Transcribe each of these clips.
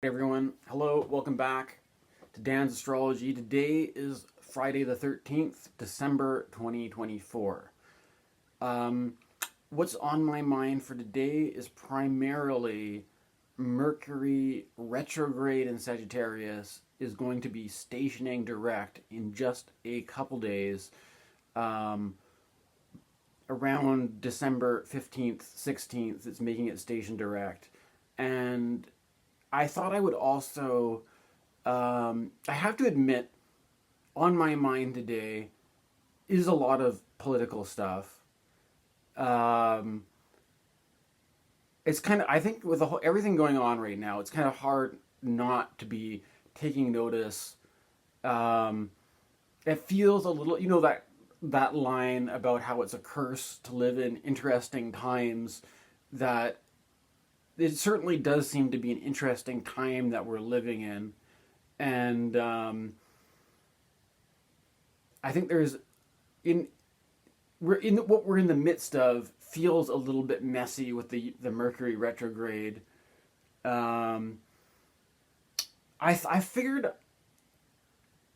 Hey everyone, hello, welcome back to Dan's Astrology. Today is Friday the 13th, December 2024. What's on my mind for today is primarily Mercury retrograde in Sagittarius is going to be stationing direct in just a couple days, around December 15th, 16th. It's making it station direct. And I thought I would also, I have to admit, on my mind today is a lot of political stuff. It's kind of, I think with everything going on right now, it's kind of hard not to be taking notice. It feels a little, that line about how it's a curse to live in interesting times, that it certainly does seem to be an interesting time that we're living in. And I think what we're in the midst of feels a little bit messy with the Mercury retrograde. I figured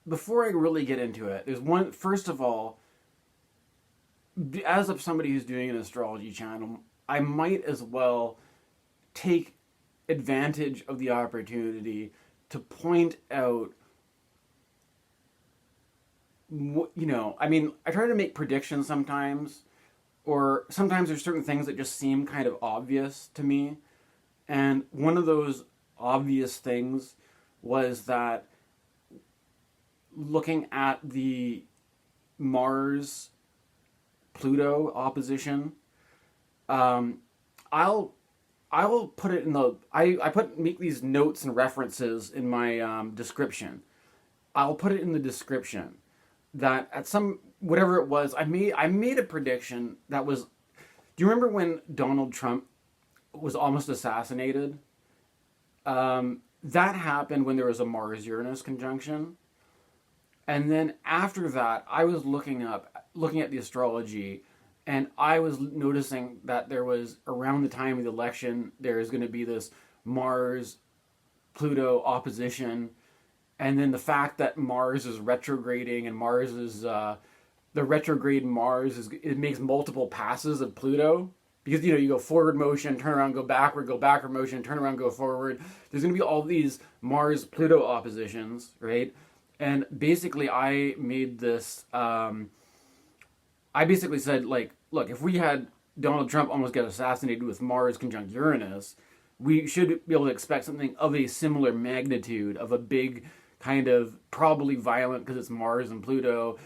before I really get into it, there's one, first of all, as of somebody who's doing an astrology channel, I might as well take advantage of the opportunity to point out, I try to make predictions sometimes, or sometimes there's certain things that just seem kind of obvious to me. And one of those obvious things was that looking at the Mars Pluto opposition, I'll put it in the make these notes and references in my description. I'll put it in the description that at some whatever it was, I made a prediction that was. Do you remember when Donald Trump was almost assassinated? That happened when there was a Mars-Uranus conjunction, and then after that, I was looking at the astrology. And I was noticing that there was, around the time of the election, there is going to be this Mars-Pluto opposition. And then the fact that Mars is retrograding, and the retrograde Mars, it makes multiple passes of Pluto. Because, you go forward motion, turn around, go backward motion, turn around, go forward. There's going to be all these Mars-Pluto oppositions, right? And basically I made this... I basically said, look, if we had Donald Trump almost get assassinated with Mars conjunct Uranus, we should be able to expect something of a similar magnitude, of a big kind of, probably violent because it's Mars and Pluto,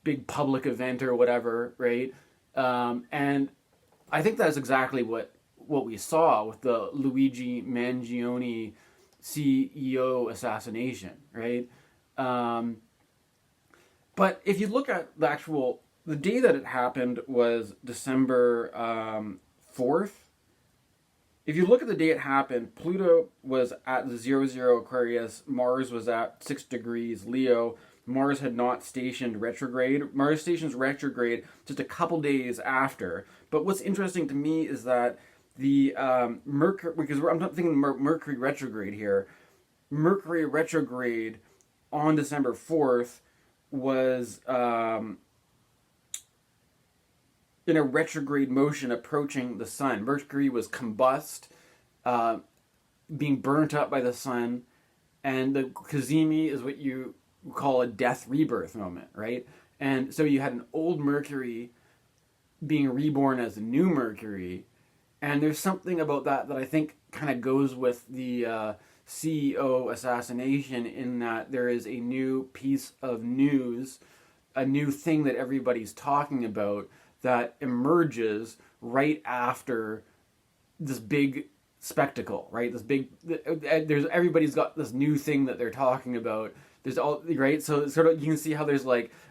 big public event or whatever, right? And I think that's exactly what we saw with the Luigi Mangione CEO assassination, right? But if you look at the day that it happened was December 4th. If you look at the day it happened, Pluto was at the 00 Aquarius, Mars was at 6 degrees Leo, Mars had not stationed retrograde. Mars stations retrograde just a couple days after. But what's interesting to me is that the Mercury, because I'm not thinking Mercury retrograde here, Mercury retrograde on December 4th was... in a retrograde motion approaching the sun. Mercury was combust, being burnt up by the sun, and the Cazimi is what you call a death rebirth moment, right? And so you had an old Mercury being reborn as a new Mercury, and there's something about that I think kind of goes with the CEO assassination, in that there is a new piece of news, a new thing that everybody's talking about, that emerges right after this big spectacle, right? Everybody's got this new thing that they're talking about. There's all, right? So sort of, you can see how there's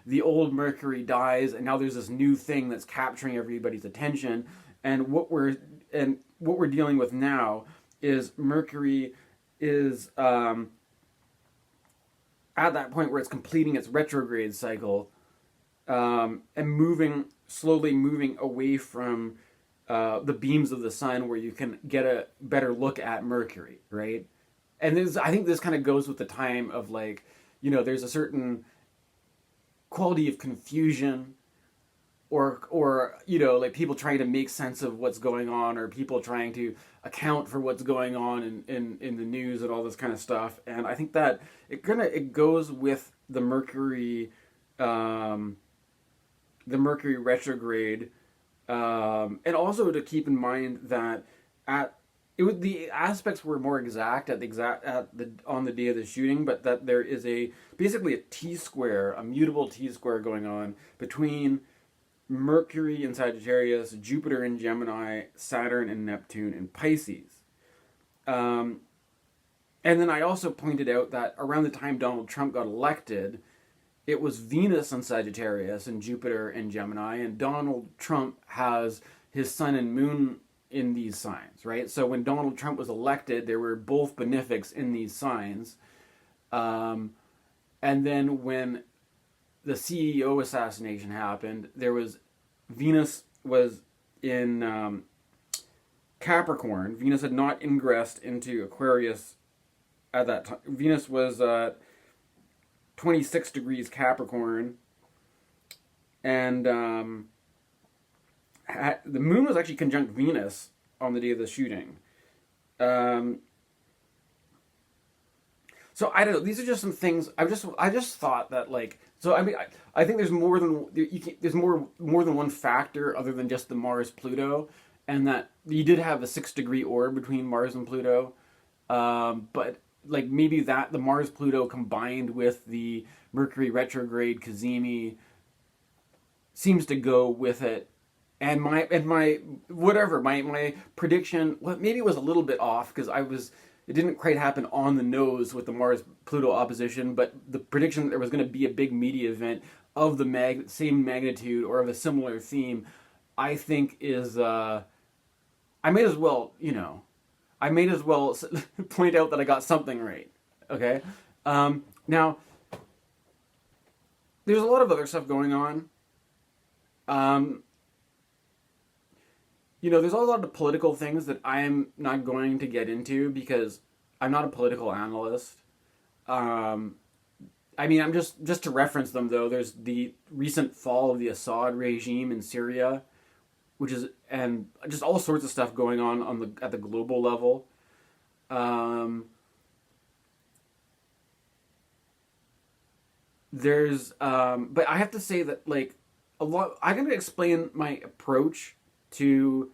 the old Mercury dies, and now there's this new thing that's capturing everybody's attention. And what we're dealing with now is Mercury is at that point where it's completing its retrograde cycle, and slowly moving away from the beams of the sun, where you can get a better look at Mercury, right? and I think this kind of goes with the time of like, there's a certain quality of confusion, or like people trying to make sense of what's going on, or people trying to account for what's going on in the news and all this kind of stuff. And I think that it goes with the Mercury retrograde, and also to keep in mind that the aspects were more exact on the day of the shooting, but that there is basically a T-square, a mutable T-square going on between Mercury in Sagittarius, Jupiter in Gemini, Saturn and Neptune in Pisces. And then I also pointed out that around the time Donald Trump got elected, it was Venus in Sagittarius and Jupiter in Gemini, and Donald Trump has his sun and moon in these signs, right? So when Donald Trump was elected, there were both benefics in these signs. And then when the CEO assassination happened, Venus was in Capricorn. Venus had not ingressed into Aquarius at that time. Venus was 26 degrees Capricorn, and the moon was actually conjunct Venus on the day of the shooting. So I don't know. These are just some things. I just thought that, like, so I mean, I think there's more than one factor other than just the Mars Pluto, and that you did have a 6-degree orb between Mars and Pluto, but like maybe that the Mars Pluto combined with the Mercury retrograde Cazimi seems to go with it. And my prediction, well, maybe it was a little bit off because it didn't quite happen on the nose with the Mars Pluto opposition, but the prediction that there was going to be a big media event of the same magnitude or of a similar theme, I think is I may as well point out that I got something right. Okay, now there's a lot of other stuff going on. There's a lot of political things that I'm not going to get into because I'm not a political analyst. I'm just to reference them though. There's the recent fall of the Assad regime in Syria, and just all sorts of stuff going on at the global level. But I have to say that like a lot. I'm going to explain my approach to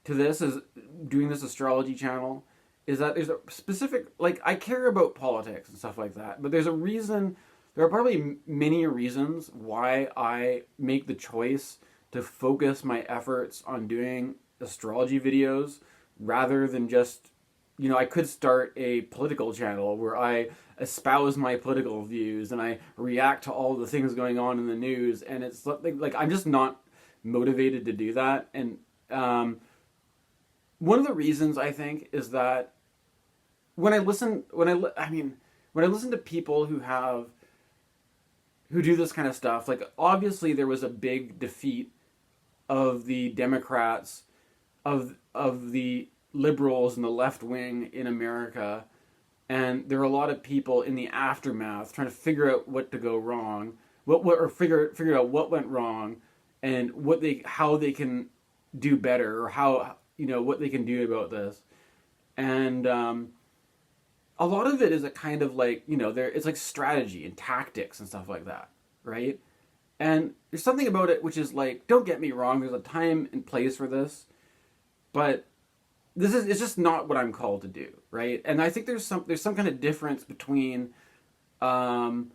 this as doing this astrology channel is that there's a specific, like, I care about politics and stuff like that, but there are probably many reasons why I make the choice to focus my efforts on doing astrology videos rather than just, I could start a political channel where I espouse my political views and I react to all the things going on in the news, and it's like I'm just not motivated to do that. And one of the reasons I think is that when I listen to people who do this kind of stuff, like obviously there was a big defeat of the Democrats, of the liberals and the left wing in America, and there are a lot of people in the aftermath trying to figure out what to go wrong, figure out what went wrong, and how they can do better, or how what they can do about this. And a lot of it is a kind of like it's like strategy and tactics and stuff like that, right? And there's something about it which is like, don't get me wrong, there's a time and place for this, but it's just not what I'm called to do, right? And I think there's some kind of difference between feeling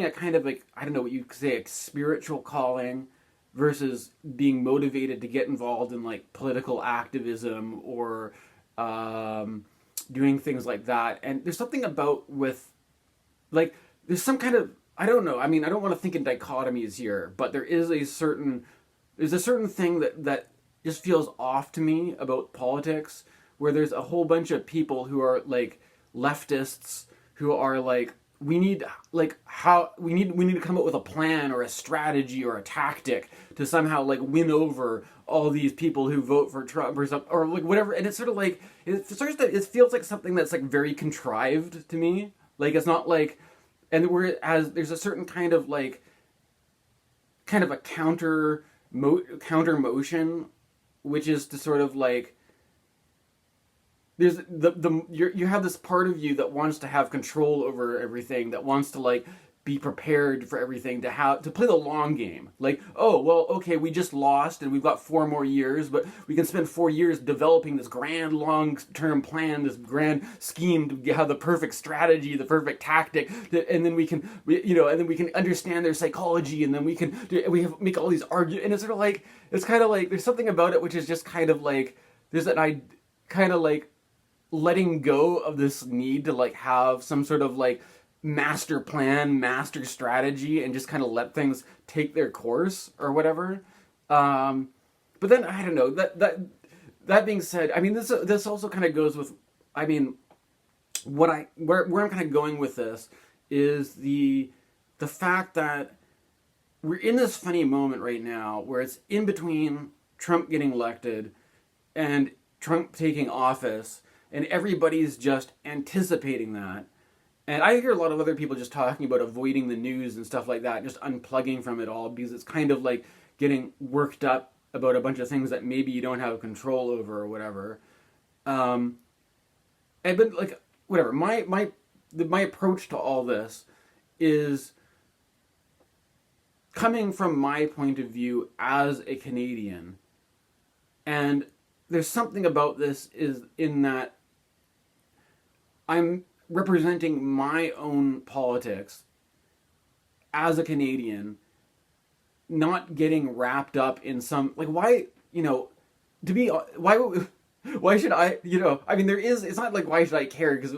a kind of like, I don't know what you could say, a spiritual calling versus being motivated to get involved in like political activism or doing things like that. And there's something about with like, there's some kind of, I don't know, I mean, I don't want to think in dichotomies here, but there's a certain thing that just feels off to me about politics, where there's a whole bunch of people who are like leftists, who are like we need like how we need to come up with a plan or a strategy or a tactic to somehow like win over all these people who vote for Trump or something or like whatever. And it's sort of like it feels like something that's like very contrived to me. Like it's not like, and there's a certain kind of like kind of a counter motion, which is to sort of like there's you have this part of you that wants to have control over everything, that wants to like be prepared for everything, to play the long game. Like, oh well, okay, we just lost and we've got 4 more years, but we can spend 4 years developing this grand long-term plan, this grand scheme to have the perfect strategy, the perfect tactic, and then we can understand their psychology, and then make all these arguments, and it's kind of like there's something about it which is just kind of like kind of like letting go of this need to like have some sort of like master plan, master strategy, and just kind of let things take their course or whatever. But then I don't know. That being said, I mean this also kind of goes with, I mean, where I'm kind of going with this is the fact that we're in this funny moment right now where it's in between Trump getting elected and Trump taking office, and everybody's just anticipating that. And I hear a lot of other people just talking about avoiding the news and stuff like that, just unplugging from it all, because it's kind of like getting worked up about a bunch of things that maybe you don't have control over or whatever. But like whatever, my approach to all this is coming from my point of view as a Canadian, and there's something about this is in that I'm representing my own politics as a Canadian, not getting wrapped up in some like why should I, I mean it's not like why should I care, because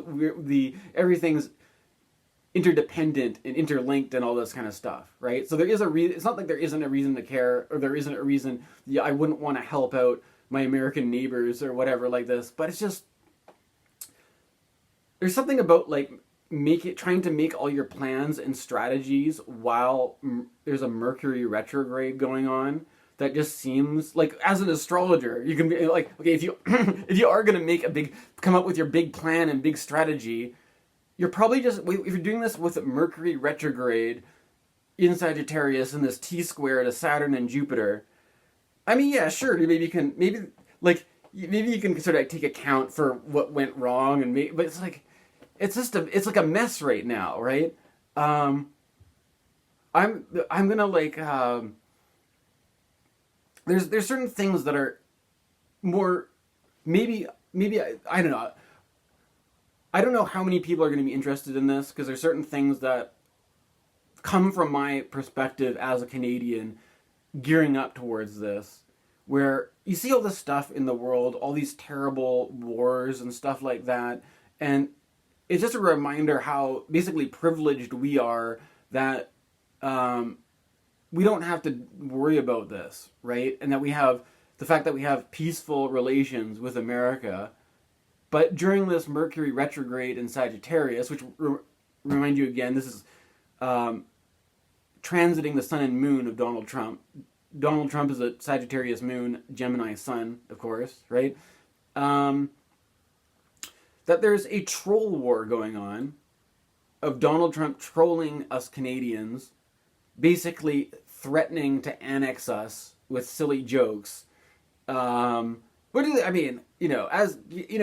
everything's interdependent and interlinked and all this kind of stuff, right? So there is a reason. It's not like there isn't a reason to care, or there isn't a reason I wouldn't want to help out my American neighbors or whatever like this, but it's just there's something about like trying to make all your plans and strategies while there's a Mercury retrograde going on that just seems like, as an astrologer, you can be like, okay, if you if you are going to come up with your big plan and big strategy, you're probably just, if you're doing this with Mercury retrograde in Sagittarius and this T-square to Saturn and Jupiter, I mean, yeah, sure, maybe you can sort of like take account for what went wrong, but it's like, it's like a mess right now, right? I'm gonna like, there's certain things that are more, maybe I don't know. I don't know how many people are going to be interested in this, because there's certain things that come from my perspective as a Canadian gearing up towards this, where you see all this stuff in the world, all these terrible wars and stuff like that, and it's just a reminder how basically privileged we are that we don't have to worry about this, right? And that we have the fact that we have peaceful relations with America. But during this Mercury retrograde in Sagittarius, which remind you again, this is transiting the sun and moon of Donald Trump. Donald Trump is a Sagittarius moon, Gemini sun, of course, right? That there's a troll war going on of Donald Trump trolling us Canadians, basically threatening to annex us with silly jokes. What do I mean? As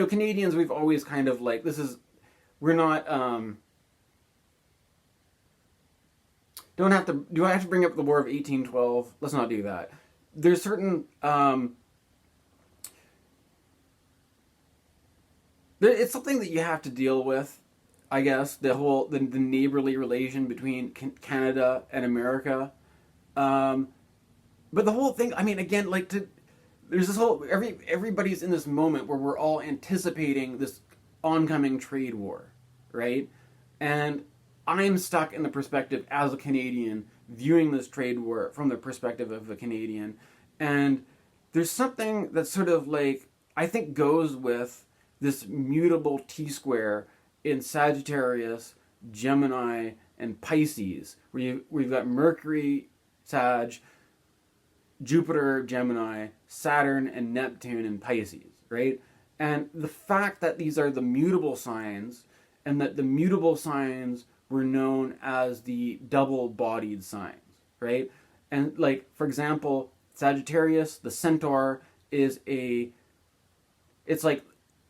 Canadians, we've always kind of like, we're not. Don't have to. Do I have to bring up the War of 1812? Let's not do that. There's certain. It's something that you have to deal with, I guess. The neighborly relation between Canada and America, but the whole thing. I mean, again, there's this whole everybody's in this moment where we're all anticipating this oncoming trade war, right? And I'm stuck in the perspective as a Canadian, viewing this trade war from the perspective of a Canadian, and there's something that sort of like I think goes with this mutable T-square in Sagittarius Gemini, and Pisces, where we've got Mercury, Sag, Jupiter, Gemini, Saturn, and Neptune in Pisces, right? And the fact that these are the mutable signs, and that the mutable signs were known as the double-bodied signs, right? And like, for example, Sagittarius, the centaur, it's like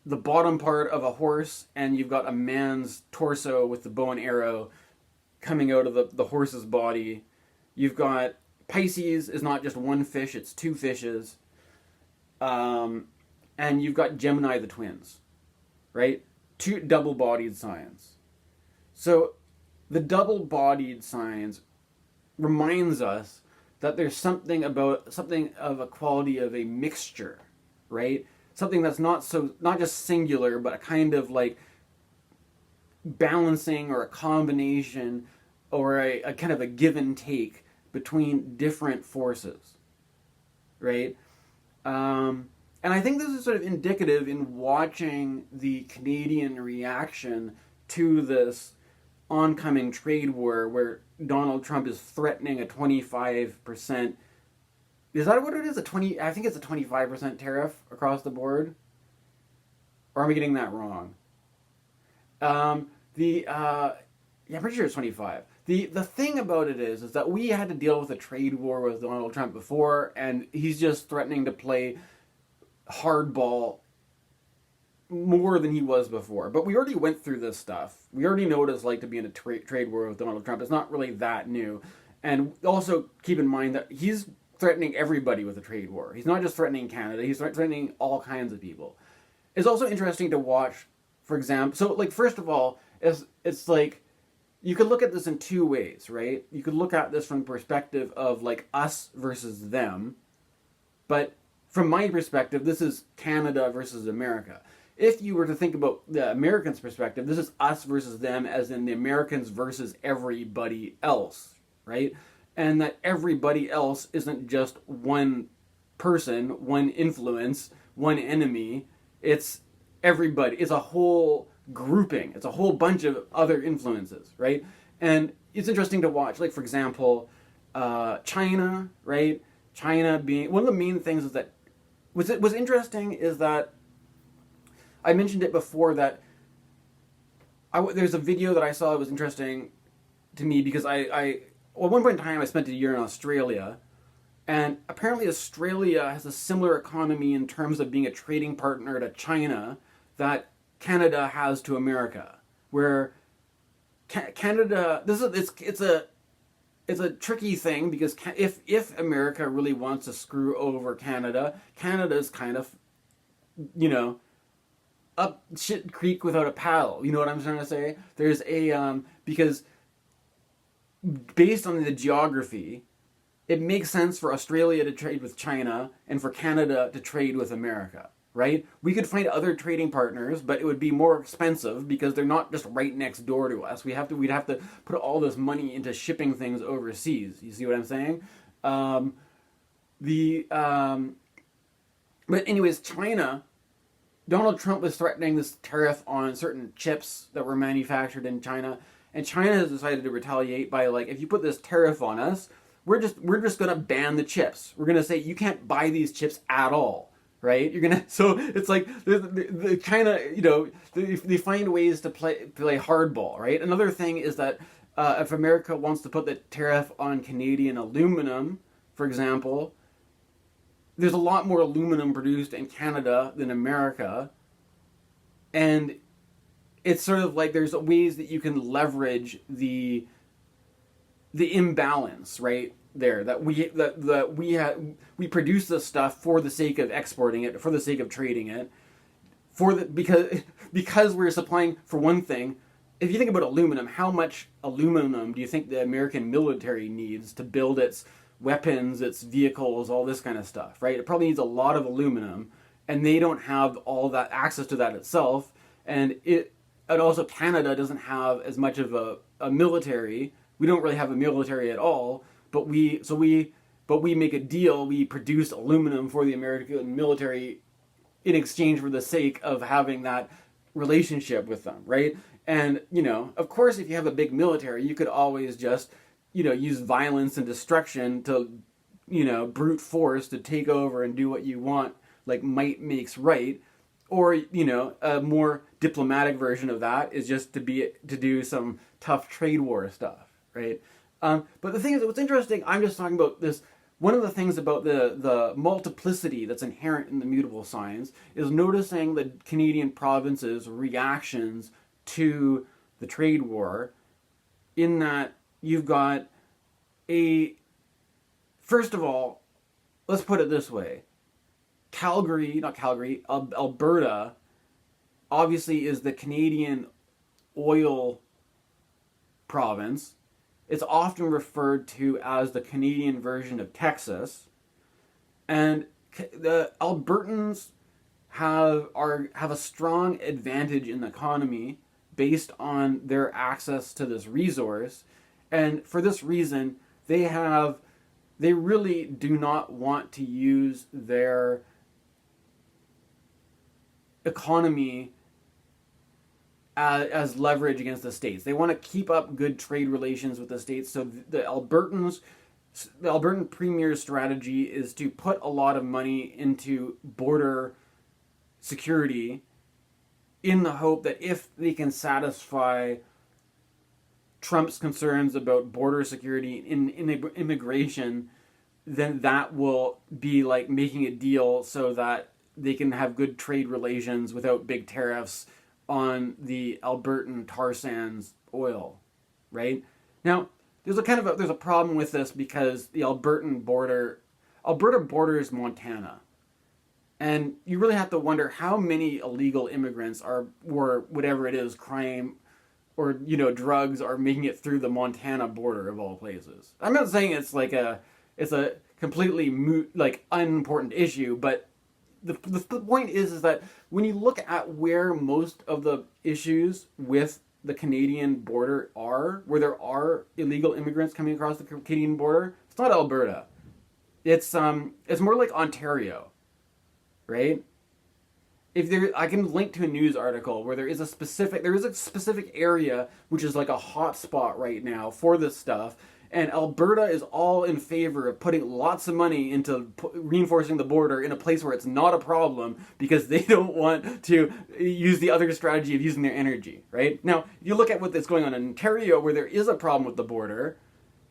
the bottom part of a horse, and you've got a man's torso with the bow and arrow coming out of the horse's body. You've got Pisces is not just one fish, it's two fishes. And you've got Gemini, the twins, right? Two double-bodied signs. So the double-bodied signs reminds us that there's something of a quality of a mixture, right? Something that's not just singular, but a kind of like balancing or a combination or a kind of a give and take between different forces, right? And I think this is sort of indicative in watching the Canadian reaction to this oncoming trade war, where Donald Trump is threatening a 25%. Is that what it is? I think it's a 25% tariff across the board. Or am I getting that wrong? I'm pretty sure it's 25. The thing about it is that we had to deal with a trade war with Donald Trump before, and he's just threatening to play hardball more than he was before. But we already went through this stuff. We already know what it's like to be in a trade war with Donald Trump. It's not really that new. And also keep in mind that he's threatening everybody with a trade war. He's not just threatening Canada. He's threatening all kinds of people. It's also interesting to watch, for example. So, like, first of all, it's like, you could look at this in two ways, right? You could look at this from the perspective of, like, us versus them. But from my perspective, this is Canada versus America. If you were to think about the Americans' perspective, this is us versus them, as in the Americans versus everybody else, right? And that everybody else isn't just one person, one influence, one enemy. It's everybody. It's a whole grouping. It's a whole bunch of other influences, right? And it's interesting to watch. Like, for example, China, right? China being one of the main things is that what's interesting is that I mentioned it before that there's a video that I saw that was interesting to me because at one point in time I spent a year in Australia, and apparently Australia has a similar economy in terms of being a trading partner to China that Canada has to America, where Canada, it's a tricky thing because if America really wants to screw over Canada, Canada's kind of, up shit creek without a paddle. You know what I'm trying to say? There's because based on the geography, it makes sense for Australia to trade with China and for Canada to trade with America, right? We could find other trading partners, but it would be more expensive because they're not just right next door to us. We'd have to put all this money into shipping things overseas. You see what I'm saying? But anyways, China, Donald Trump was threatening this tariff on certain chips that were manufactured in China, and China has decided to retaliate by, like, if you put this tariff on us, we're just going to ban the chips. We're going to say you can't buy these chips at all, right? So it's like the China, they find ways to play hardball, right? Another thing is that if America wants to put the tariff on Canadian aluminum, for example, there's a lot more aluminum produced in Canada than America, and it's sort of like there's ways that you can leverage the imbalance right there, that we produce this stuff for the sake of exporting it, for the sake of trading it, because we're supplying. For one thing, if you think about aluminum, how much aluminum do you think the American military needs to build its weapons, its vehicles, all this kind of stuff, right? It probably needs a lot of aluminum, and they don't have all that access to that itself. And also Canada doesn't have as much of a military. We don't really have a military at all, but we make a deal. We produce aluminum for the American military in exchange for the sake of having that relationship with them, right? And, of course, if you have a big military, you could always just, use violence and destruction to, brute force to take over and do what you want, like might makes right. Or, a more diplomatic version of that is just to do some tough trade war stuff, right? But the thing is, what's interesting, I'm just talking about this. One of the things about the multiplicity that's inherent in the mutable signs is noticing the Canadian provinces' reactions to the trade war, in that you've got first of all, let's put it this way. Alberta obviously is the Canadian oil province. It's often referred to as the Canadian version of Texas. And the Albertans have a strong advantage in the economy based on their access to this resource. And for this reason, they really do not want to use their economy as leverage against the states. They want to keep up good trade relations with the states. So the Albertan Premier's strategy is to put a lot of money into border security in the hope that if they can satisfy Trump's concerns about border security in immigration, then that will be like making a deal so that they can have good trade relations without big tariffs on the Albertan tar sands oil, right? Now, there's a problem with this because the Alberta borders Montana. And you really have to wonder how many illegal immigrants or whatever it is, crime or, drugs are making it through the Montana border of all places. I'm not saying it's a completely unimportant issue, but the point is that when you look at where most of the issues with the Canadian border are, where there are illegal immigrants coming across the Canadian border, it's not Alberta. It's more like Ontario, right? I can link to a news article where there is a specific area which is like a hot spot right now for this stuff. And Alberta is all in favor of putting lots of money into reinforcing the border in a place where it's not a problem because they don't want to use the other strategy of using their energy, right? Now, if you look at what's going on in Ontario, where there is a problem with the border,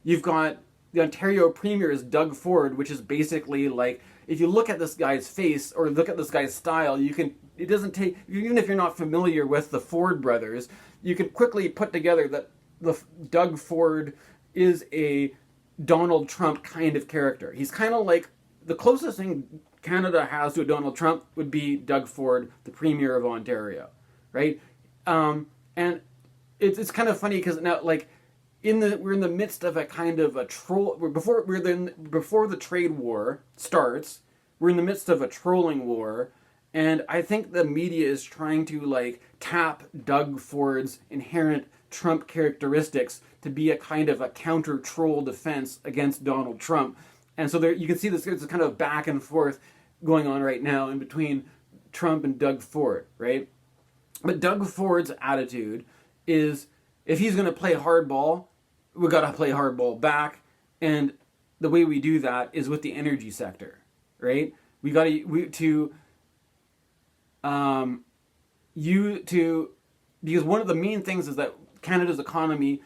you've got the Ontario Premier is Doug Ford, which is basically like, if you look at this guy's face or look at this guy's style, it doesn't take, even if you're not familiar with the Ford brothers, you can quickly put together that the Doug Ford is a Donald Trump kind of character. He's kind of like, the closest thing Canada has to a Donald Trump would be Doug Ford, the Premier of Ontario, right? And it's kind of funny because now, like, we're in the midst of a kind of a troll. Before the trade war starts, we're in the midst of a trolling war, and I think the media is trying to like tap Doug Ford's inherent Trump characteristics to be a kind of a counter troll defense against Donald Trump. And so there you can see this kind of back and forth going on right now in between Trump and Doug Ford, right? But Doug Ford's attitude is, if he's going to play hardball, we got to play hardball back. And the way we do that is with the energy sector, right? Because one of the main things is that Canada's economy,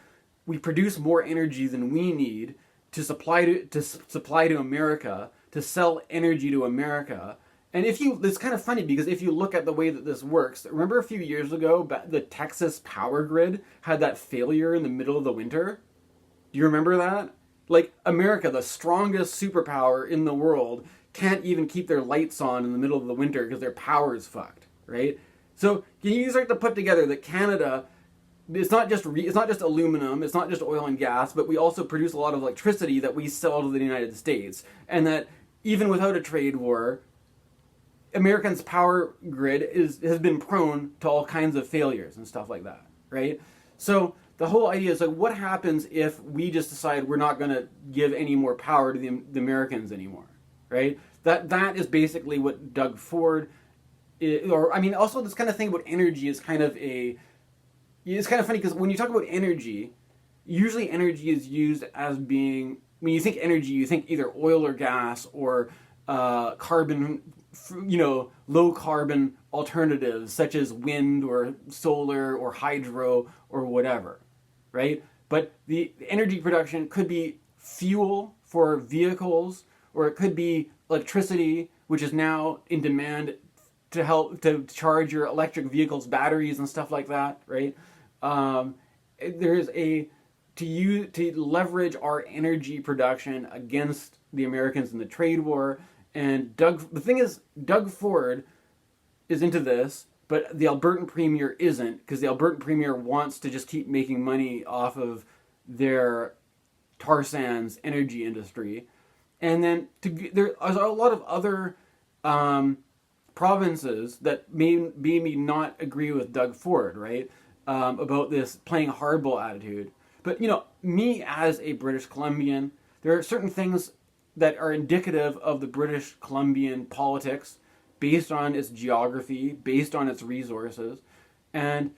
we produce more energy than we need to supply to America, to sell energy to America. And it's kind of funny because if you look at the way that this works, remember a few years ago, the Texas power grid had that failure in the middle of the winter? Do you remember that? Like, America, the strongest superpower in the world, can't even keep their lights on in the middle of the winter because their power is fucked, right? So you start to put together that Canada, it's not just aluminum, it's not just oil and gas, but we also produce a lot of electricity that we sell to the United States. And that even without a trade war, Americans' power grid has been prone to all kinds of failures and stuff like that, right? So the whole idea is, like, what happens if we just decide we're not going to give any more power to the Americans anymore, right? That is basically what Doug Ford or I mean, also this kind of thing about energy is kind of it's kind of funny because when you talk about energy, usually energy is used as being, when you think energy, you think either oil or gas or carbon, low carbon alternatives such as wind or solar or hydro or whatever, right? But the energy production could be fuel for vehicles, or it could be electricity, which is now in demand to help to charge your electric vehicles' batteries and stuff like that, right? There's to leverage our energy production against the Americans in the trade war. And the thing is, Doug Ford is into this, but the Albertan Premier isn't, because the Albertan Premier wants to just keep making money off of their tar sands energy industry. And then there are a lot of other provinces that maybe not agree with Doug Ford, right? About this playing hardball attitude. But, me as a British Columbian, there are certain things that are indicative of the British Columbian politics based on its geography, based on its resources. And,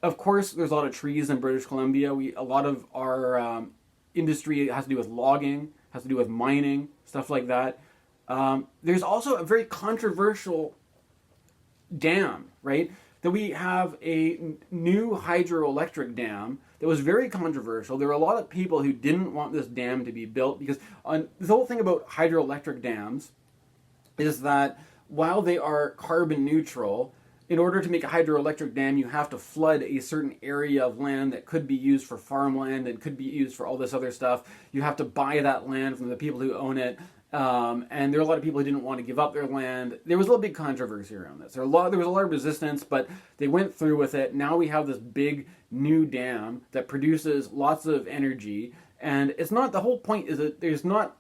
of course, there's a lot of trees in British Columbia. A lot of our industry has to do with logging, has to do with mining, stuff like that. There's also a very controversial dam, right? That we have a new hydroelectric dam that was very controversial. There were a lot of people who didn't want this dam to be built because the whole thing about hydroelectric dams is that while they are carbon neutral, in order to make a hydroelectric dam, you have to flood a certain area of land that could be used for farmland and could be used for all this other stuff. You have to buy that land from the people who own it. And there were a lot of people who didn't want to give up their land. There was a little big controversy around this. There was a lot of resistance, but they went through with it. Now we have this big new dam that produces lots of energy. And it's not, the whole point is that there's not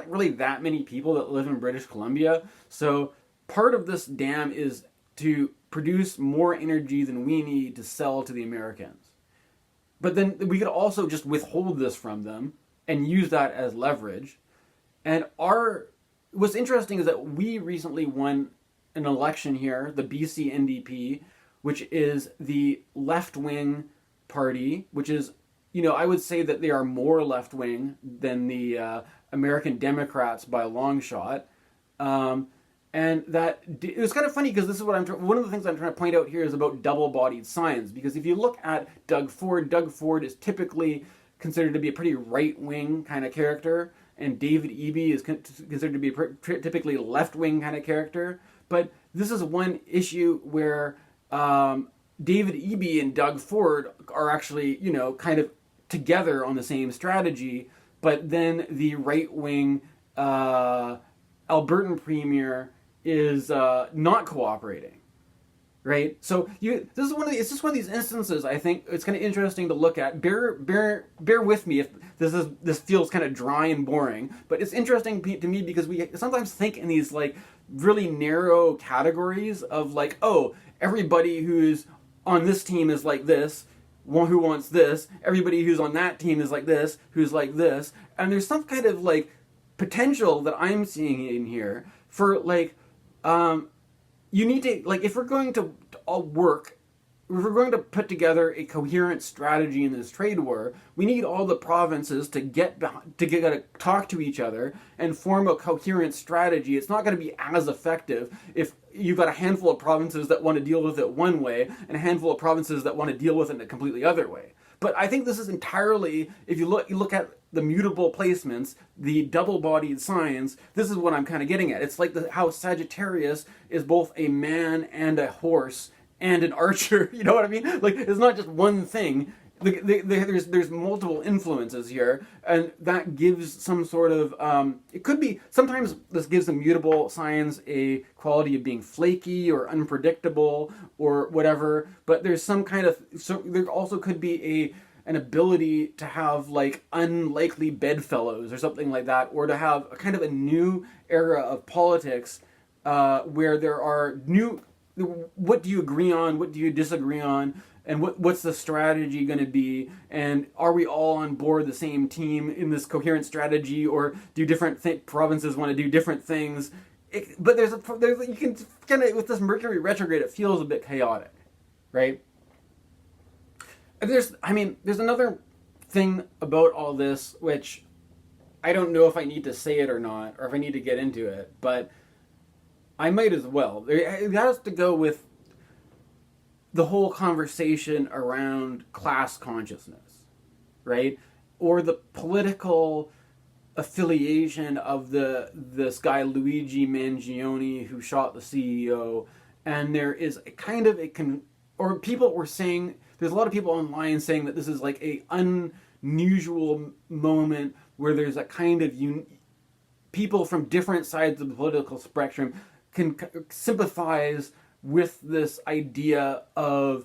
really that many people that live in British Columbia. So part of this dam is to produce more energy than we need to sell to the Americans. But then we could also just withhold this from them and use that as leverage. And what's interesting is that we recently won an election here, the BC NDP, which is the left-wing party, which is, I would say that they are more left-wing than the American Democrats by a long shot. And that it was kind of funny because this is what one of the things I'm trying to point out here is about double-bodied signs. Because if you look at Doug Ford is typically considered to be a pretty right-wing kind of character. And David Eby is considered to be a typically left-wing kind of character. But this is one issue where David Eby and Doug Ford are actually, kind of together on the same strategy. But then the right-wing Albertan Premier is not cooperating. Right, so this is it's just one of these instances. I think it's kind of interesting to look at. Bear with me if this feels kind of dry and boring, but it's interesting to me because we sometimes think in these like really narrow categories of like, oh, everybody who's on this team is like this, one who wants this. Everybody who's on that team is like this, who's like this, and there's some kind of like potential that I'm seeing in here for like. You need to, like, if we're going to all work, if we're going to put together a coherent strategy in this trade war, we need all the provinces to get to talk to each other and form a coherent strategy. It's not going to be as effective if you've got a handful of provinces that want to deal with it one way and a handful of provinces that want to deal with it in a completely other way. But I think this is entirely, if you look at the mutable placements, the double-bodied signs, this is what I'm kind of getting at. It's like how Sagittarius is both a man and a horse and an archer. You know what I mean? Like, it's not just one thing. There's multiple influences here, and that gives some sort of, it could be, sometimes this gives the mutable signs a quality of being flaky or unpredictable or whatever, but there's some kind of, so there also could be an ability to have like unlikely bedfellows or something like that, or to have a kind of a new era of politics where there are new, what do you agree on, what do you disagree on, and what's the strategy going to be, and are we all on board the same team in this coherent strategy, or do different provinces want to do different things? but you can kind of, with this Mercury retrograde, it feels a bit chaotic, right? There's another thing about all this, which I don't know if I need to say it or not, or if I need to get into it, but I might as well. It has to go with the whole conversation around class consciousness, right? Or the political affiliation of this guy Luigi Mangione who shot the CEO, and there is a kind of or people were saying, there's a lot of people online saying that this is like a unusual moment where there's a kind of people from different sides of the political spectrum can sympathize with this idea of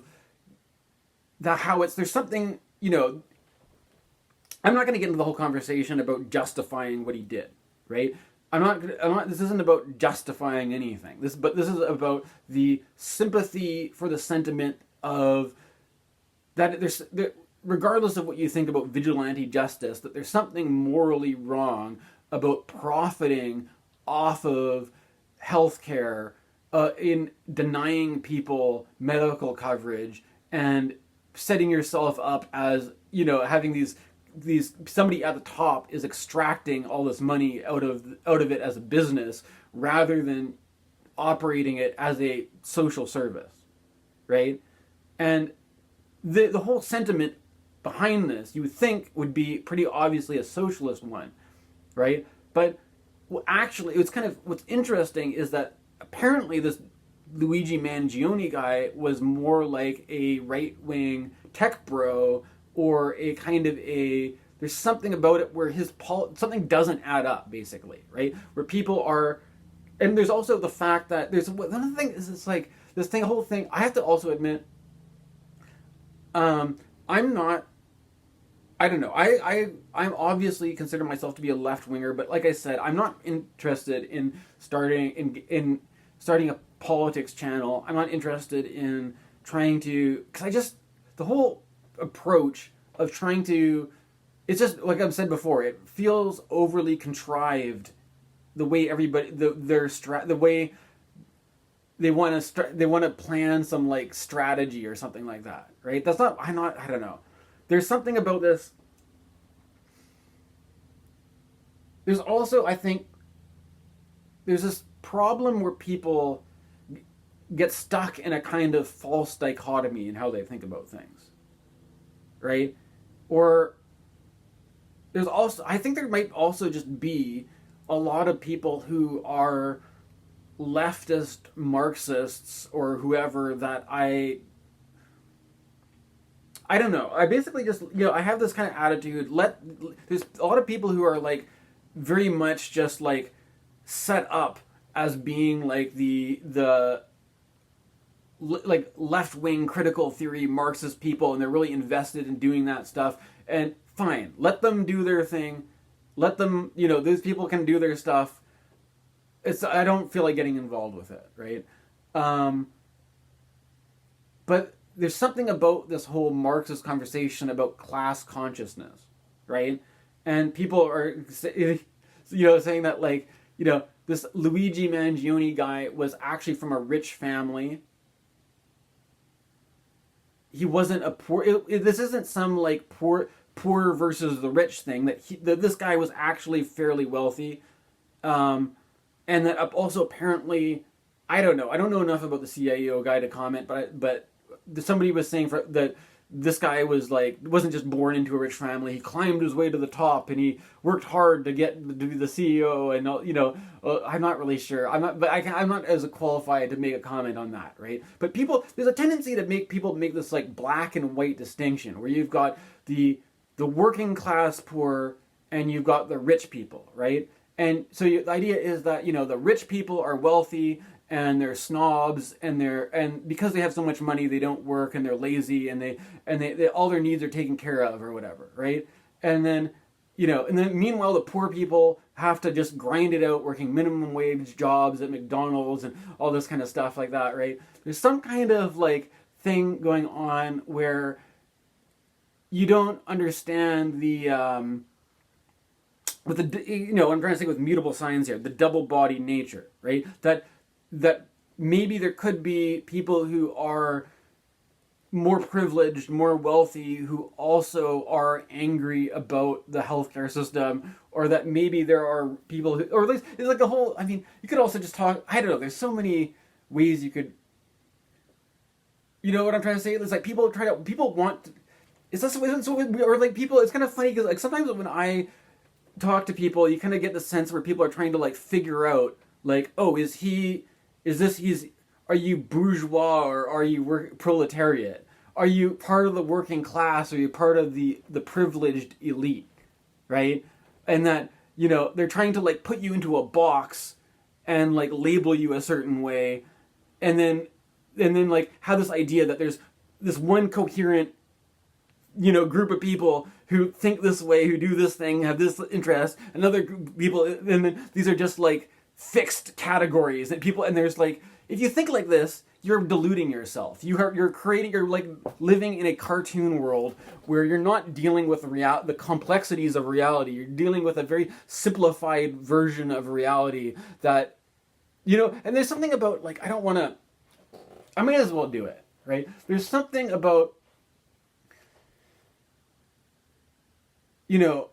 there's something, I'm not going to get into the whole conversation about justifying what he did, right? This isn't about justifying anything. But this is about the sympathy for the sentiment of that regardless of what you think about vigilante justice, that there's something morally wrong about profiting off of healthcare, in denying people medical coverage and setting yourself up as, having these somebody at the top is extracting all this money out of it as a business rather than operating it as a social service, right? And the whole sentiment behind this, you would think, would be pretty obviously a socialist one, right? But actually, what's interesting is that apparently this Luigi Mangione guy was more like a right-wing tech bro, or a kind of there's something about it where something doesn't add up, basically, right? Where people are, and there's also the fact that another thing is, it's like whole thing. I have to also admit, I'm not. I don't know. I'm obviously consider myself to be a left winger, but like I said, I'm not interested in starting a politics channel. I'm not interested in trying to, because the whole approach of trying to, it's just like I've said before, it feels overly contrived. The way everybody the way they want to plan some like strategy or something like that, right? I don't know. There's something about this. There's also, I think, there's this problem where people get stuck in a kind of false dichotomy in how they think about things, right? Or I think there might also just be a lot of people who are leftist Marxists or whoever that I don't know. I basically just, I have this kind of attitude. There's a lot of people who are like very much just like set up as being like the like left-wing critical theory Marxist people, and they're really invested in doing that stuff. And fine, let them do their thing. Let them, those people can do their stuff. I don't feel like getting involved with it, right? But there's something about this whole Marxist conversation about class consciousness, right? And people are, saying that like, this Luigi Mangione guy was actually from a rich family. He wasn't a poor. This isn't some like poor versus the rich thing. That this guy was actually fairly wealthy, and that also apparently, I don't know. I don't know enough about the CIO guy to comment, but somebody was saying that this guy wasn't just born into a rich family. He climbed his way to the top, and he worked hard to be the CEO. And I'm not really sure. I'm not as qualified to make a comment on that, right? But there's a tendency to make people make this like black and white distinction, where you've got the working class poor, and you've got the rich people, right? And so the idea is that the rich people are wealthy, and they're snobs, and because they have so much money, they don't work, and they're lazy, and they all their needs are taken care of or whatever, right? And then meanwhile the poor people have to just grind it out, working minimum wage jobs at McDonald's and all this kind of stuff like that, right? There's some kind of like thing going on where you don't understand the with what I'm trying to say with mutable signs here, the double body nature, right? That maybe there could be people who are more privileged, more wealthy, who also are angry about the healthcare system, or that maybe there are people who, or at least it's like the whole. I mean, you could also just talk. I don't know. There's so many ways you could. You know what I'm trying to say? It's like people want. It's just or like people. It's kind of funny because like sometimes when I talk to people, you kind of get the sense where people are trying to like figure out like, oh, are you bourgeois or are you proletariat? Are you part of the working class? Or are you part of the privileged elite, right? And that, they're trying to like put you into a box and like label you a certain way, and then like have this idea that there's this one coherent, group of people who think this way, who do this thing, have this interest, another group of people, and then these are just like fixed categories that people, and there's like, if you think like this, you're deluding yourself. You're like living in a cartoon world where you're not dealing with the complexities of reality. You're dealing with a very simplified version of reality that, and there's something about like, I might as well do it, right? There's something about, I don't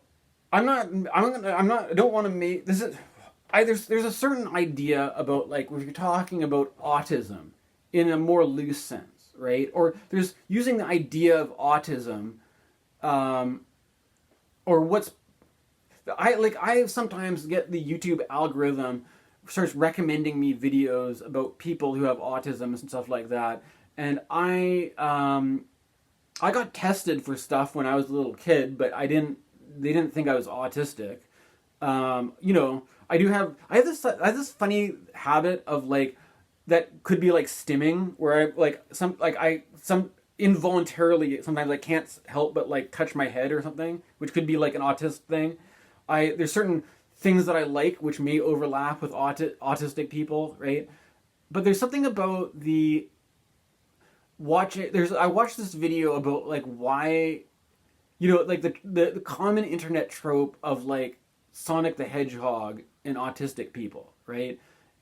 want to make, there's a certain idea about like, if you're talking about autism in a more loose sense, right? Or there's using the idea of autism, or I sometimes get the YouTube algorithm starts recommending me videos about people who have autism and stuff like that. And I got tested for stuff when I was a little kid, but they didn't think I was autistic. I have this funny habit of like, that could be like stimming, where I involuntarily, sometimes I can't help but like touch my head or something, which could be like an autistic thing. There's certain things that I like which may overlap with autistic people, right? But there's something about I watched this video about like why, like the common internet trope of like Sonic the Hedgehog in autistic people, right?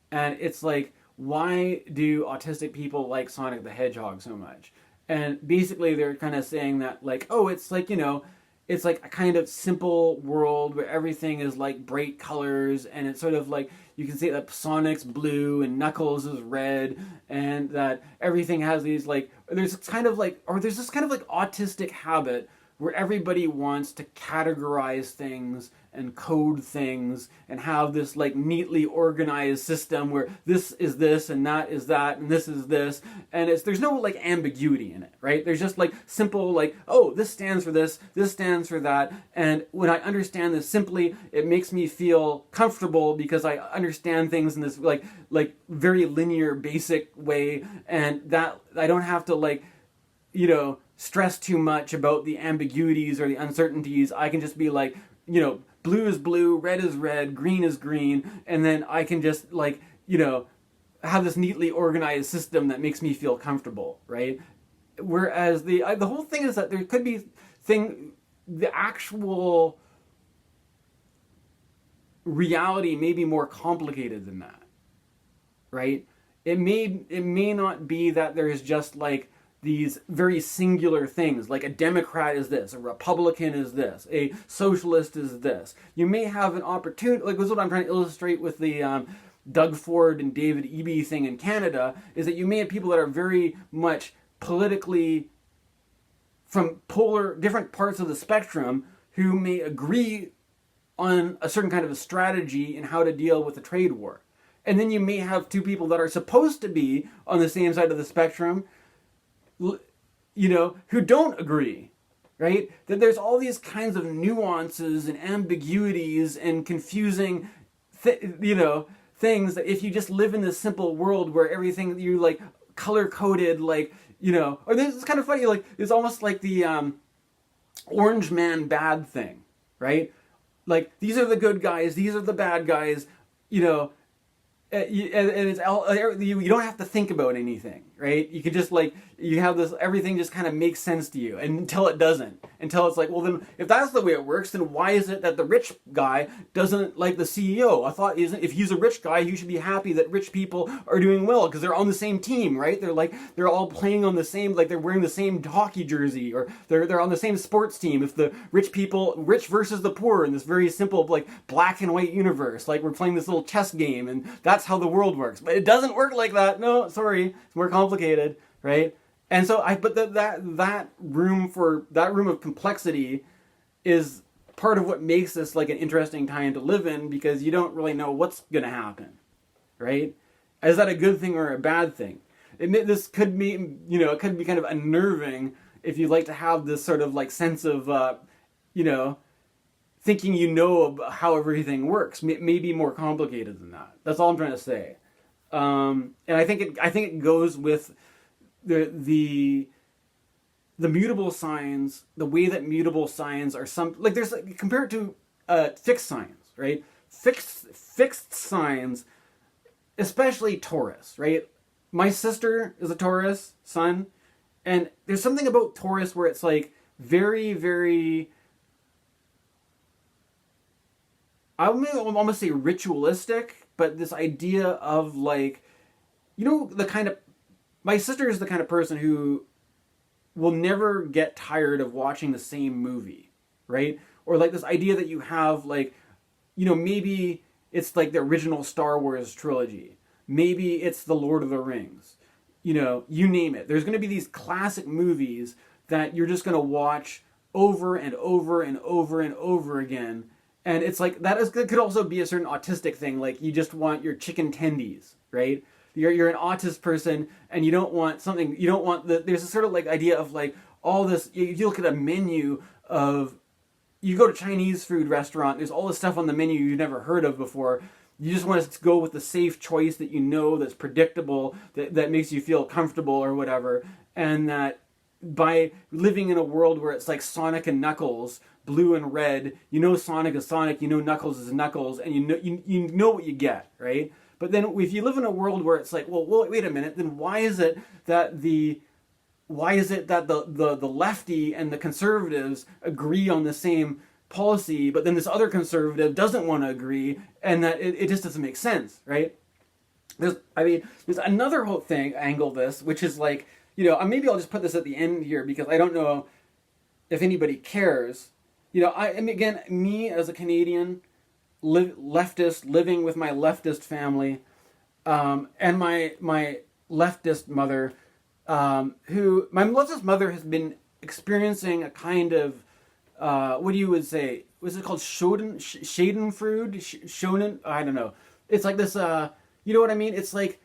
And it's like, why do autistic people like Sonic the Hedgehog so much? And basically they're kind of saying that like, oh, it's like, it's like a kind of simple world where everything is like bright colors, and it's sort of like, you can say that Sonic's blue and Knuckles is red, and that everything has these like, there's this kind of like autistic habit where everybody wants to categorize things and code things and have this like neatly organized system where this is this and that is that and this is this, and there's no like ambiguity in it, right? There's just like simple like, oh, this stands for this stands for that, and when I understand this simply, it makes me feel comfortable because I understand things in this like very linear basic way, and that I don't have to like stress too much about the ambiguities or the uncertainties. I can just be like, blue is blue, red is red, green is green, and then I can just like, have this neatly organized system that makes me feel comfortable, right? Whereas the whole thing is that there could be the actual reality may be more complicated than that, right? It may not be that there's just like these very singular things, like a Democrat is this, a Republican is this, a socialist is this. You may have an opportunity, like this is what I'm trying to illustrate with the Doug Ford and David Eby thing in Canada, is that you may have people that are very much politically from different parts of the spectrum who may agree on a certain kind of a strategy in how to deal with the trade war. And then you may have two people that are supposed to be on the same side of the spectrum, who don't agree, right? That there's all these kinds of nuances and ambiguities and confusing, things that if you just live in this simple world where everything you like color coded, like, or this is kind of funny, like it's almost like the orange man bad thing, right? Like these are the good guys, these are the bad guys, and it's you don't have to think about anything, right? You could just like, you have this, everything just kind of makes sense to you, and until it doesn't. Until it's like, well then, if that's the way it works, then why is it that the rich guy doesn't like the CEO? I thought, if he's a rich guy, you should be happy that rich people are doing well, because they're on the same team, right? They're all playing on the same, like they're wearing the same hockey jersey, or they're on the same sports team. If the rich versus the poor in this very simple, like, black and white universe, like we're playing this little chess game, and that's how the world works. But it doesn't work like that. No, sorry, it's more complicated, right? And so that room of complexity is part of what makes this like an interesting time to live in, because you don't really know what's going to happen, right? Is that a good thing or a bad thing? This could be, it could be kind of unnerving if you like to have this sort of like sense of, thinking about how everything works. May be more complicated than that. That's all I'm trying to say. And I think it goes with the mutable signs, the way that mutable signs are there's compared to fixed signs, right? Fixed signs, especially Taurus, right? My sister is a Taurus sun, and there's something about Taurus where it's like very, very, I would almost say ritualistic, but this idea of like, my sister is the kind of person who will never get tired of watching the same movie, right? Or like this idea that you have like, maybe it's like the original Star Wars trilogy. Maybe it's the Lord of the Rings. You name it. There's going to be these classic movies that you're just going to watch over and over and over and over again. And it's like, that could also be a certain autistic thing. Like, you just want your chicken tendies, right? You're an autist person, and you don't want there's a sort of like idea of like all this, you look at a menu of, you go to Chinese food restaurant, there's all this stuff on the menu you've never heard of before. You just want to go with the safe choice that that's predictable, that makes you feel comfortable or whatever. And that by living in a world where it's like Sonic and Knuckles, blue and red, Sonic is Sonic, Knuckles is Knuckles, and you know what you get, right? But then if you live in a world where it's like, well, wait a minute, then why is it that the lefty and the conservatives agree on the same policy, but then this other conservative doesn't want to agree, and that it just doesn't make sense, right? There's another whole angle this, which is like, maybe I'll just put this at the end here because I don't know if anybody cares. Again, me as a Canadian, leftist, living with my leftist family, and my leftist mother, who my leftist mother has been experiencing a kind of, what you would say, was it called Schadenfreude? Shonen? I don't know. It's like this, you know what I mean? It's like,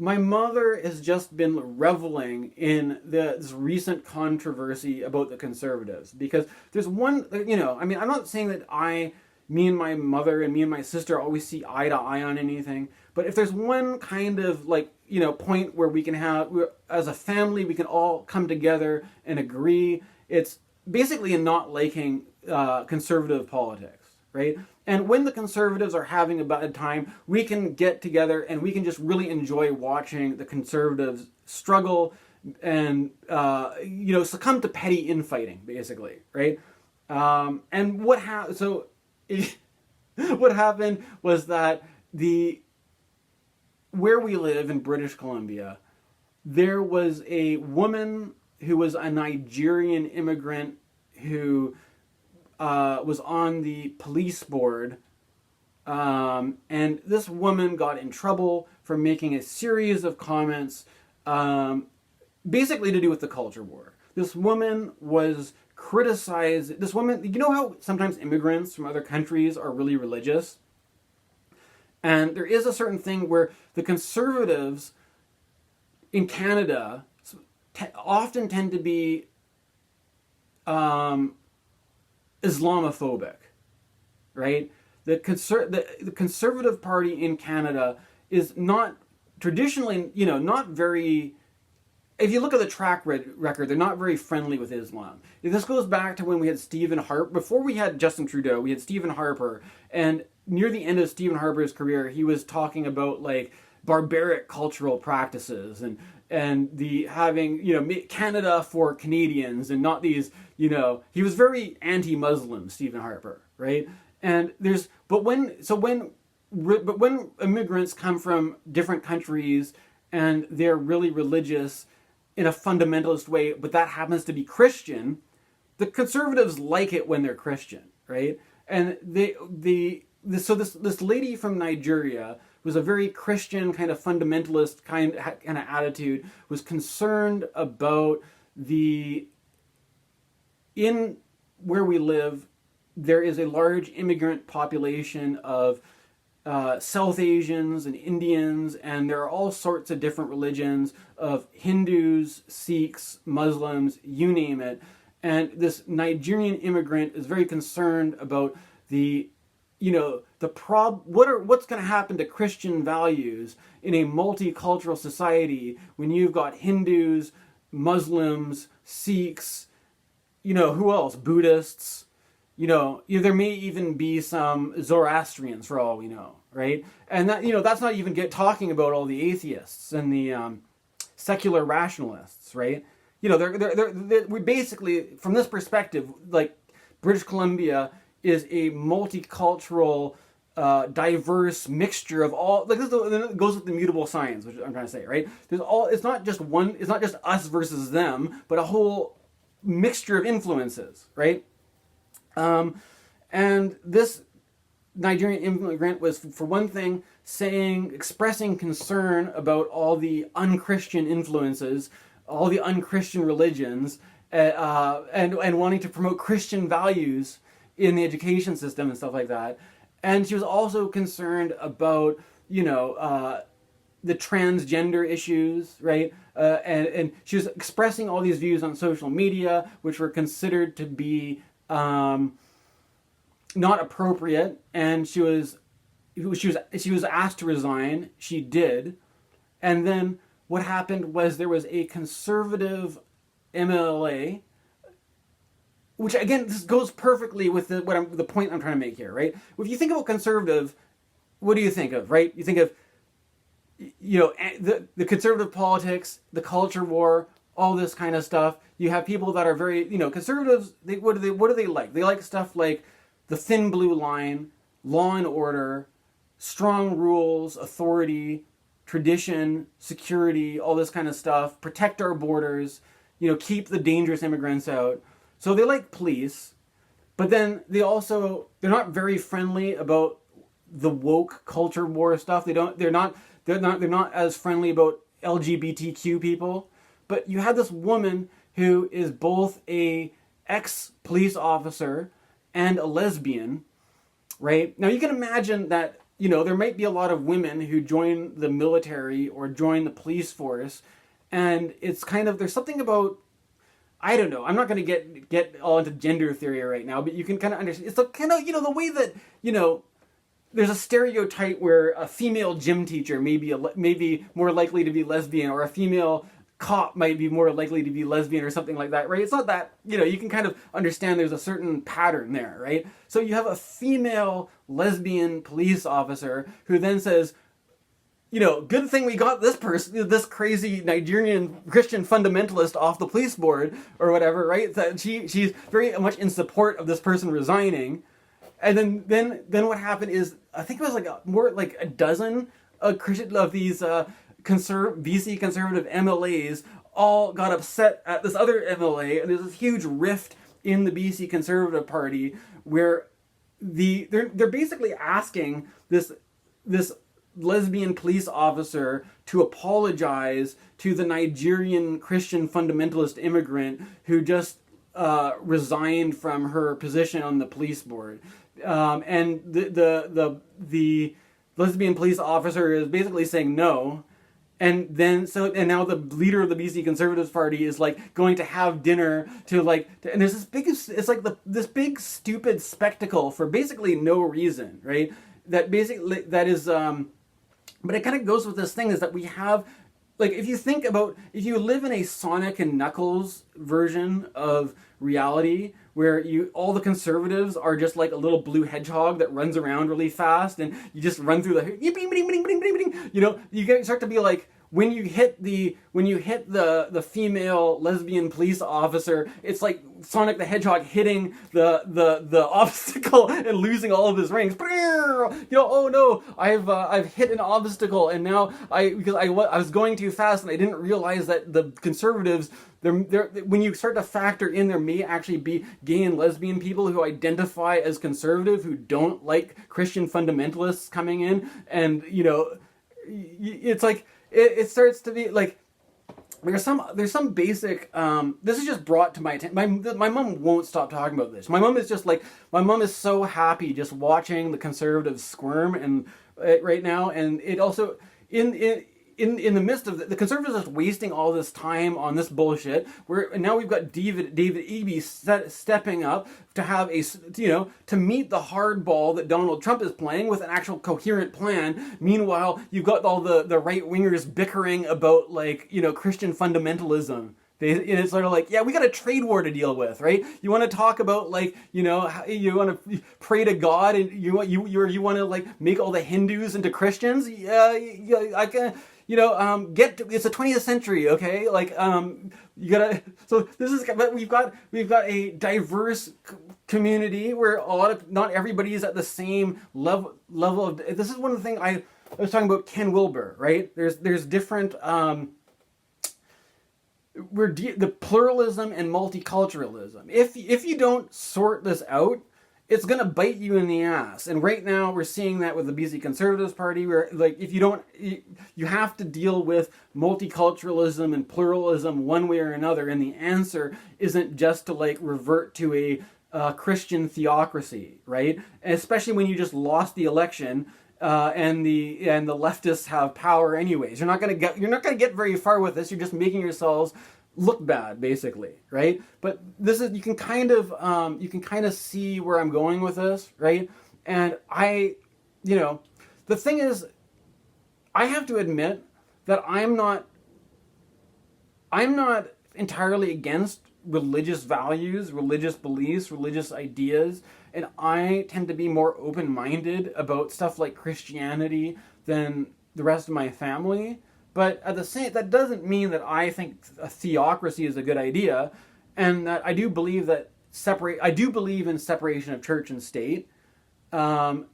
my mother has just been reveling in this recent controversy about the conservatives, because there's one, I'm not saying that me and my mother and me and my sister always see eye to eye on anything, but if there's one kind of like, point where we can as a family, we can all come together and agree, it's basically in not liking conservative politics, right? And when the conservatives are having a bad time, we can get together and we can just really enjoy watching the conservatives struggle and, succumb to petty infighting, basically, right? And what happened was that where we live in British Columbia, there was a woman who was a Nigerian immigrant who was on the police board, and this woman got in trouble for making a series of comments, basically to do with the culture war. This woman was criticized. This woman, how sometimes immigrants from other countries are really religious? And there is a certain thing where the conservatives in Canada often tend to be Islamophobic, right? The Conservative Party in Canada is not traditionally, not very, if you look at the track record, they're not very friendly with Islam. This goes back to when we had Stephen Harper, before we had Justin Trudeau, we had Stephen Harper, and near the end of Stephen Harper's career, he was talking about like barbaric cultural practices, and the having, Canada for Canadians, and not these, he was very anti-Muslim, Stephen Harper, right? And but when immigrants come from different countries and they're really religious in a fundamentalist way, but that happens to be Christian, the conservatives like it when they're Christian, right? And so this lady from Nigeria was a very Christian kind of fundamentalist kind of attitude, was concerned about in where we live, there is a large immigrant population of South Asians and Indians, and there are all sorts of different religions of Hindus, Sikhs, Muslims, you name it. And this Nigerian immigrant is very concerned about what's going to happen to Christian values in a multicultural society when you've got Hindus, Muslims, Sikhs, who else? Buddhists, there may even be some Zoroastrians for all we know, right? And that, that's not even talking about all the atheists and the secular rationalists, right? We basically, from this perspective, like British Columbia is a multicultural, diverse mixture of all. Like this goes with the mutable science, which I'm trying to say, right? It's not just us versus them, but a whole mixture of influences, right? And this Nigerian immigrant was, for one thing, expressing concern about all the unchristian influences, all the unchristian religions, and wanting to promote Christian values in the education system and stuff like that. And she was also concerned about, the transgender issues, right? And she was expressing all these views on social media, which were considered to be not appropriate. And she was asked to resign. She did. And then what happened was there was a conservative MLA, which again, this goes perfectly with the point I'm trying to make here, right? If you think about conservative, what do you think of, right? You think of, the conservative politics, the culture war, all this kind of stuff. You have people that are very, conservatives. What do they like? They like stuff like the thin blue line, law and order, strong rules, authority, tradition, security, all this kind of stuff. Protect our borders. Keep the dangerous immigrants out. So they like police, but then they're not very friendly about the woke culture war stuff. They're not as friendly about LGBTQ people. But you have this woman who is both a ex-police officer and a lesbian, right? Now you can imagine that, there might be a lot of women who join the military or join the police force, and it's kind of, there's something about, I don't know, I'm not going to get all into gender theory right now, but you can kind of understand, it's kind of, the way that, there's a stereotype where a female gym teacher may be more likely to be lesbian, or a female cop might be more likely to be lesbian, or something like that, right? It's not that, you can kind of understand there's a certain pattern there, right? So you have a female lesbian police officer who then says, good thing we got this person, this crazy Nigerian Christian fundamentalist off the police board, or whatever, right? That she's very much in support of this person resigning. And then what happened is, I think it was more like a dozen of these BC conservative MLAs all got upset at this other MLA, and there's this huge rift in the BC Conservative Party where they're basically asking this lesbian police officer to apologize to the Nigerian Christian fundamentalist immigrant who just resigned from her position on the police board. And the lesbian police officer is basically saying no. And now the leader of the BC Conservatives Party is going to have dinner and there's this big stupid spectacle for basically no reason, right? But it kind of goes with this thing, is that we have like if you live in a Sonic and Knuckles version of reality where all the conservatives are just like a little blue hedgehog that runs around really fast and you just run through the, you start to be like, when you hit the female lesbian police officer, it's like Sonic the Hedgehog hitting the obstacle and losing all of his rings. Oh no, I've hit an obstacle, and now because I was going too fast and I didn't realize that the conservatives, when you start to factor in, there may actually be gay and lesbian people who identify as conservative, who don't like Christian fundamentalists coming in, and it's like. It starts to be like there's some basic this is just brought to my attention. My mom won't stop talking about this. My mom is so happy just watching the conservatives squirm and right now, and it also in the midst of the conservatives are wasting all this time on this bullshit. And now we've got David Eby stepping up to have to meet the hardball that Donald Trump is playing with an actual coherent plan. Meanwhile, you've got all the right wingers bickering about Christian fundamentalism. It's sort of like, yeah, we got a trade war to deal with, right? You want to talk about you want to pray to God, and you want to make all the Hindus into Christians. Yeah, I can. It's the 20th century, okay? You gotta. So this is, but we've got a diverse community where not everybody is at the same level of. This is one of the things I was talking about Ken Wilber, right? There's different. The pluralism and multiculturalism. If you don't sort this out, it's going to bite you in the ass. And right now we're seeing that with the BC Conservatives Party, where if you don't, you have to deal with multiculturalism and pluralism one way or another. And the answer isn't just to revert to a Christian theocracy, right? And especially when you just lost the election. And the leftists have power anyways. You're not gonna get very far with this. You're just making yourselves look bad, basically, right? But this is you can kind of see where I'm going with this, right? And the thing is, I have to admit that I'm not entirely against religious values, religious beliefs, religious ideas. And I tend to be more open-minded about stuff like Christianity than the rest of my family. But at the same, that doesn't mean that I think a theocracy is a good idea, and that I do believe in separation of church and state, and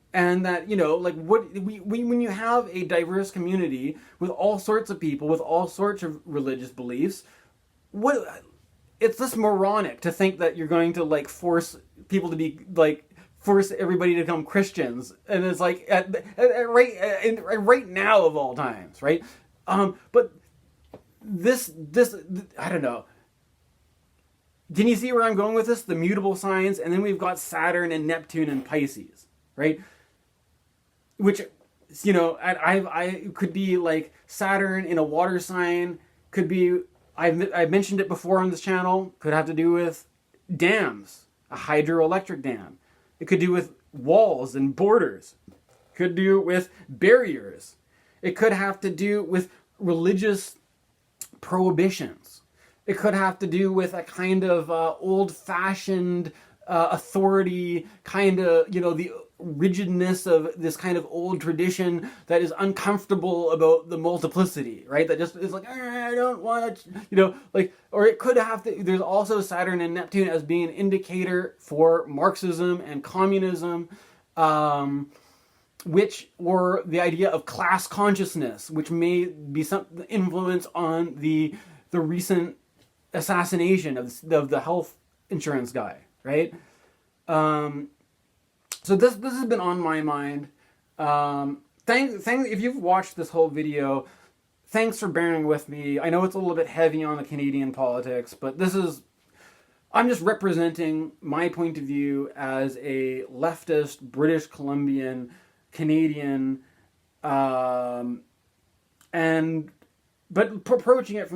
that when you have a diverse community with all sorts of people with all sorts of religious beliefs, it's just moronic to think that you're going to force people to be force everybody to become Christians, and it's right now of all times, right? But this I don't know. Can you see where I'm going with this? The mutable signs, and then we've got Saturn and Neptune and Pisces, right? Which I could be Saturn in a water sign, could be. I've mentioned it before on this channel. Could have to do with dams, a hydroelectric dam. It could do with walls and borders. Could do with barriers. It could have to do with religious prohibitions. It could have to do with a kind of old-fashioned authority, kind of, the rigidness of this kind of old tradition that is uncomfortable about the multiplicity, right? That just is I don't want to, or it could have to, there's also Saturn and Neptune as being an indicator for Marxism and communism, or the idea of class consciousness, which may be some influence on the recent assassination of the health insurance guy, right? So this has been on my mind. If you've watched this whole video, thanks for bearing with me. I know it's a little bit heavy on the Canadian politics, but I'm just representing my point of view as a leftist, British Columbian, Canadian, but approaching it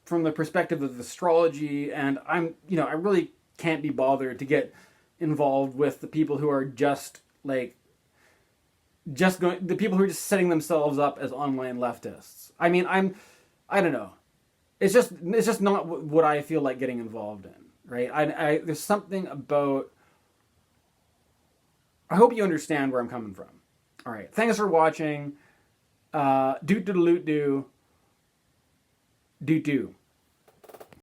from the perspective of astrology, and I really can't be bothered to get involved with the people who are the people who are just setting themselves up as online leftists. I mean, I don't know. It's just not what I feel like getting involved in, right? There's something about. I hope you understand where I'm coming from. All right, thanks for watching. Doot doot doot do. Doot do.